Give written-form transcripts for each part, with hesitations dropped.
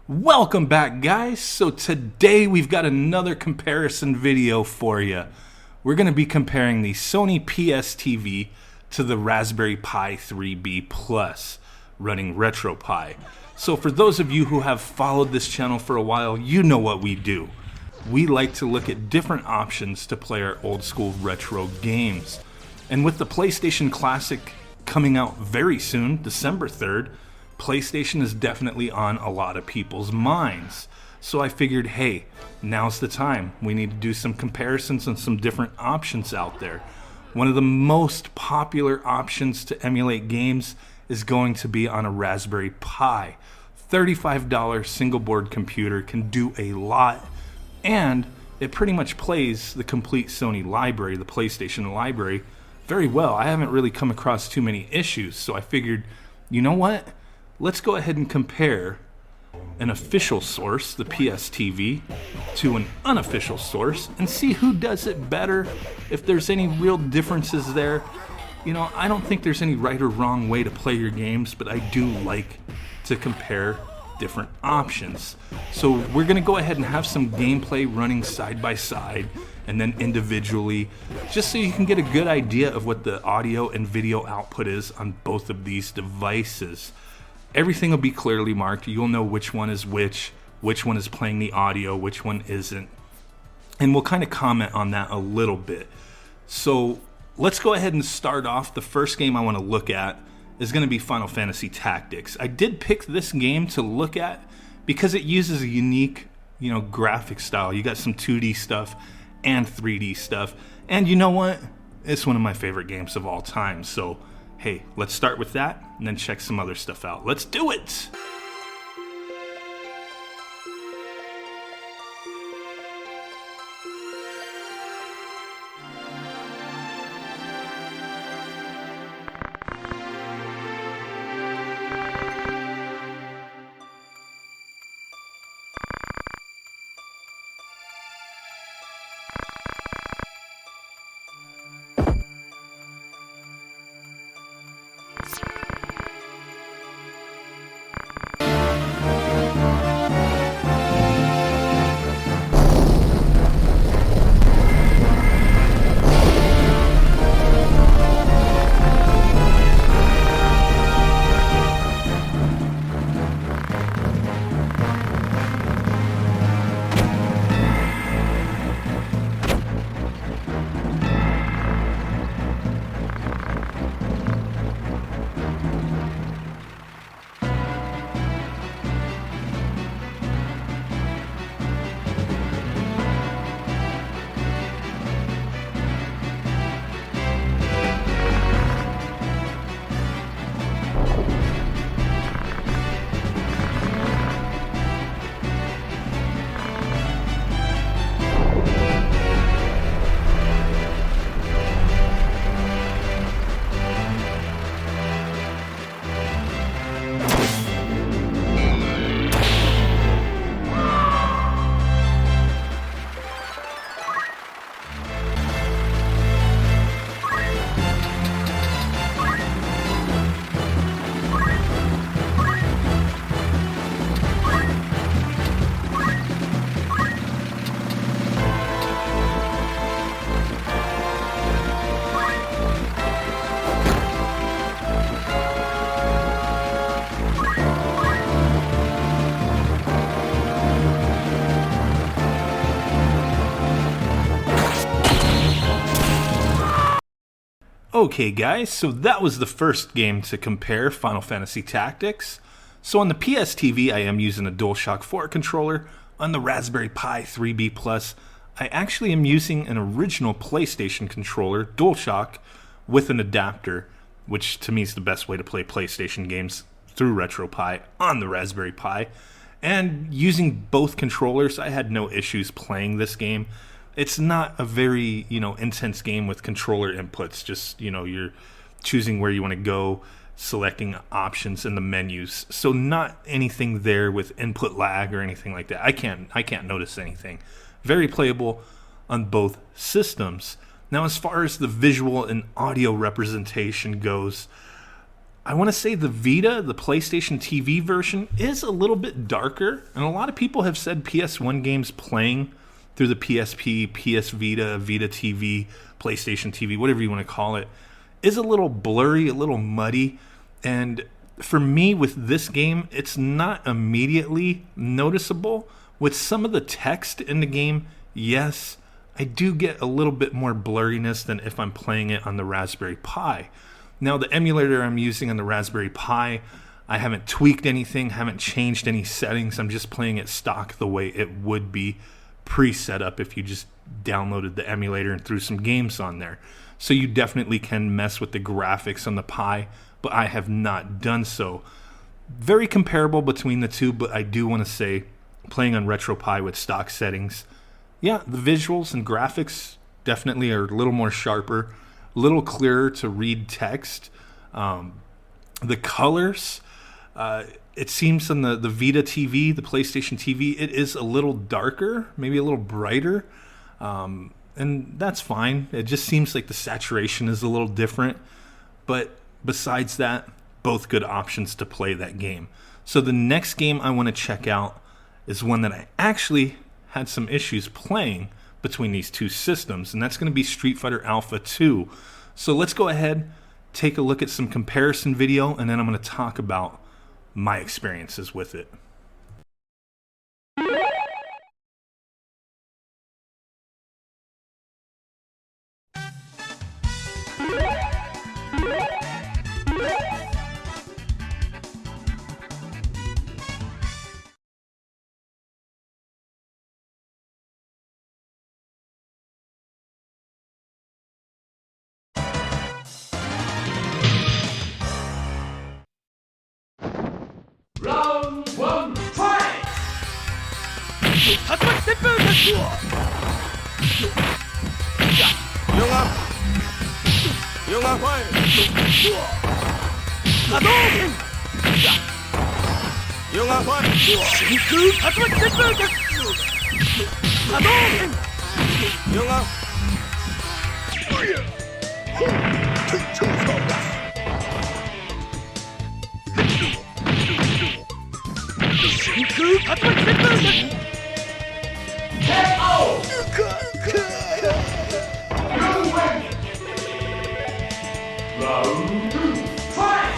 Welcome back, guys. So today we've got another comparison video for you. We're going to be comparing the Sony PSTV to the Raspberry Pi 3B Plus running RetroPie. So for those of you who have followed this channel for a while, you know what we do. We like to look at different options to play our old school retro games. And with the PlayStation Classic coming out very soon, December 3rd, PlayStation is definitely on a lot of people's minds. So I figured, hey, now's the time. We need to do some comparisons and some different options out there. One of the most popular options to emulate games is going to be on a Raspberry Pi. $35 single board computer can do a lot, and it pretty much plays the complete Sony library, the PlayStation library, very well. I haven't really come across too many issues, so I figured, you know what? Let's go ahead and compare an official source, the PSTV, to an unofficial source and see who does it better, if there's any real differences there. You know, I don't think there's any right or wrong way to play your games, but I do like to compare different options. So we're going to go ahead and have some gameplay running side by side and then individually, just so you can get a good idea of what the audio and video output is on both of these devices. Everything will be clearly marked. You'll know which one is which one is playing the audio, which one isn't. And we'll kind of comment on that a little bit. So let's go ahead and start off. The first game I want to look at is going to be Final Fantasy Tactics. I did pick this game to look at because it uses a unique, graphic style. You got some 2D stuff and 3D stuff. And you know what? It's one of my favorite games of all time. So hey, let's start with that and then check some other stuff out. Let's do it! Okay guys, so that was the first game to compare, Final Fantasy Tactics. So on the PSTV I am using a DualShock 4 controller. On the Raspberry Pi 3B Plus, I actually am using an original PlayStation controller, DualShock, with an adapter, which to me is the best way to play PlayStation games, through RetroPie on the Raspberry Pi. And using both controllers, I had no issues playing this game. It's not a very, intense game with controller inputs. Just, you're choosing where you want to go, selecting options in the menus. So not anything there with input lag or anything like that. I can't notice anything. Very playable on both systems. Now, as far as the visual and audio representation goes, I want to say the Vita, the PlayStation TV version, is a little bit darker, and a lot of people have said PS1 games playing through the PSP, PS Vita, Vita TV, PlayStation TV, whatever you want to call it, is a little blurry, a little muddy. And for me, with this game, it's not immediately noticeable. With some of the text in the game, yes, I do get a little bit more blurriness than if I'm playing it on the Raspberry Pi. Now, the emulator I'm using on the Raspberry Pi, I haven't tweaked anything, haven't changed any settings. I'm just playing it stock the way it would be pre-set up if you just downloaded the emulator and threw some games on there. So you definitely can mess with the graphics on the Pi, but I have not done so. Very comparable between the two, but I do want to say, playing on RetroPie with stock settings, yeah, the visuals and graphics definitely are a little more sharper, a little clearer to read text. The colors, it seems on the Vita TV, the PlayStation TV, it is a little darker, maybe a little brighter, and that's fine. It just seems like the saturation is a little different, but besides that, both good options to play that game. So the next game I want to check out is one that I actually had some issues playing between these two systems, and that's going to be Street Fighter Alpha 2. So let's go ahead, take a look at some comparison video, and then I'm going to talk about my experiences with it. Round one, fight! Round two, fight!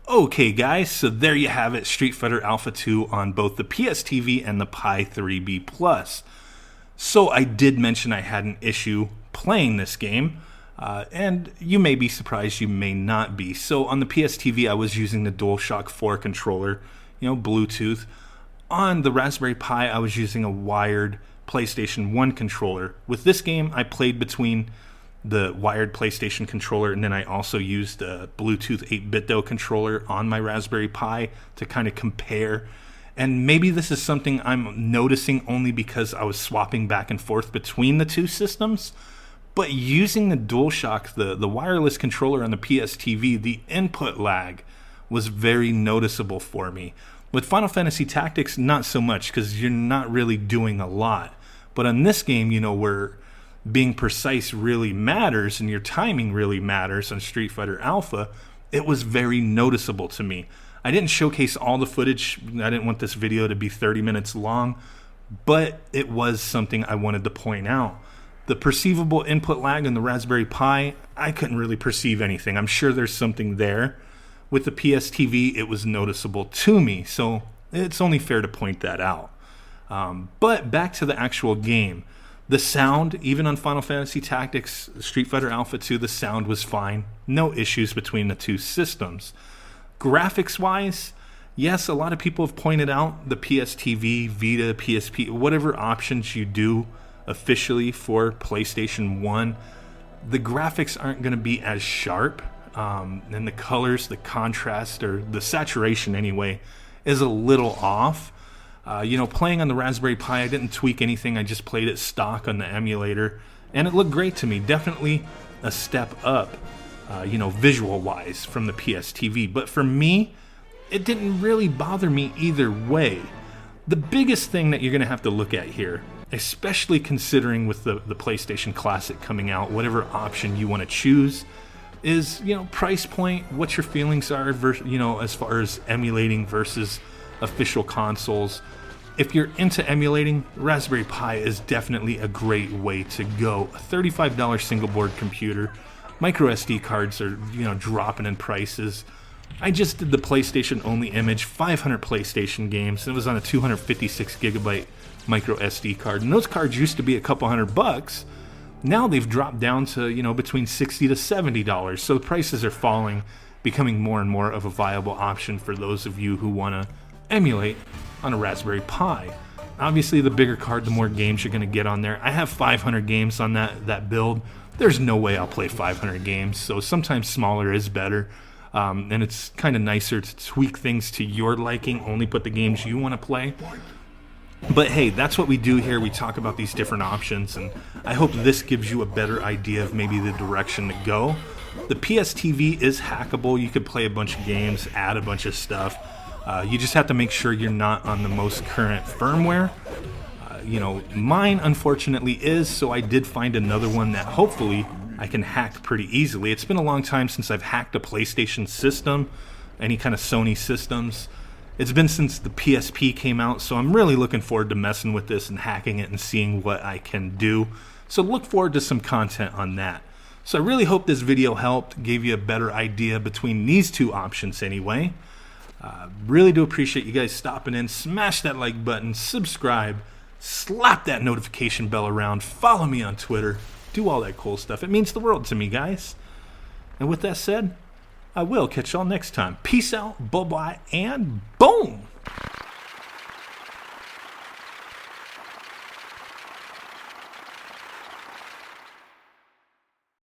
Okay guys, so there you have it, Street Fighter Alpha 2 on both the PSTV and the Pi 3B Plus. So I did mention I had an issue playing this game, and you may be surprised, you may not be. So on the PSTV I was using the DualShock 4 controller, Bluetooth. On the Raspberry Pi I was using a wired PlayStation 1 controller. With this game I played between the wired PlayStation controller, and then I also used a Bluetooth 8-bit controller on my Raspberry Pi to kind of compare. And maybe this is something I'm noticing only because I was swapping back and forth between the two systems, but using the DualShock, the wireless controller on the PSTV, the input lag was very noticeable for me. With Final Fantasy Tactics, not so much, because you're not really doing a lot. But on this game, where being precise really matters and your timing really matters on Street Fighter Alpha, it was very noticeable to me. I didn't showcase all the footage. I didn't want this video to be 30 minutes long, but it was something I wanted to point out. The perceivable input lag on the Raspberry Pi, I couldn't really perceive anything. I'm sure there's something there. With the PSTV, it was noticeable to me, so it's only fair to point that out. But back to the actual game. The sound, even on Final Fantasy Tactics, Street Fighter Alpha 2, the sound was fine. No issues between the two systems. Graphics-wise, yes, a lot of people have pointed out the PSTV, Vita, PSP, whatever options you do officially for PlayStation 1, the graphics aren't going to be as sharp, and the colors, the contrast, or the saturation anyway, is a little off. Playing on the Raspberry Pi, I didn't tweak anything. I just played it stock on the emulator, and it looked great to me. Definitely a step up, visual-wise from the PSTV. But for me, it didn't really bother me either way. The biggest thing that you're going to have to look at here, especially considering with the PlayStation Classic coming out, whatever option you want to choose, is, price point, what your feelings are, as far as emulating versus official consoles. If you're into emulating, Raspberry Pi is definitely a great way to go. A $35 single board computer. Micro SD cards are, dropping in prices. I just did the PlayStation only image, 500 PlayStation games, and it was on a 256 gigabyte micro SD card. And those cards used to be a couple $100. Now they've dropped down to, between $60 to $70. So the prices are falling, becoming more and more of a viable option for those of you who want to emulate on a Raspberry Pi. Obviously, the bigger card, the more games you're going to get on there. I have 500 games on that build. There's no way I'll play 500 games, so sometimes smaller is better. And it's kind of nicer to tweak things to your liking, only put the games you want to play. But hey, that's what we do here. We talk about these different options, and I hope this gives you a better idea of maybe the direction to go. The PSTV is hackable. You could play a bunch of games, add a bunch of stuff. You just have to make sure you're not on the most current firmware. Mine unfortunately is, so I did find another one that hopefully I can hack pretty easily. It's been a long time since I've hacked a PlayStation system, any kind of Sony systems. It's been since the PSP came out, so I'm really looking forward to messing with this and hacking it and seeing what I can do. So look forward to some content on that. So I really hope this video helped, gave you a better idea between these two options anyway. Really do appreciate you guys stopping in. Smash that like button, subscribe, slap that notification bell around, follow me on Twitter, do all that cool stuff. It means the world to me, guys. And with that said, I will catch y'all next time. Peace out, bye-bye, and boom!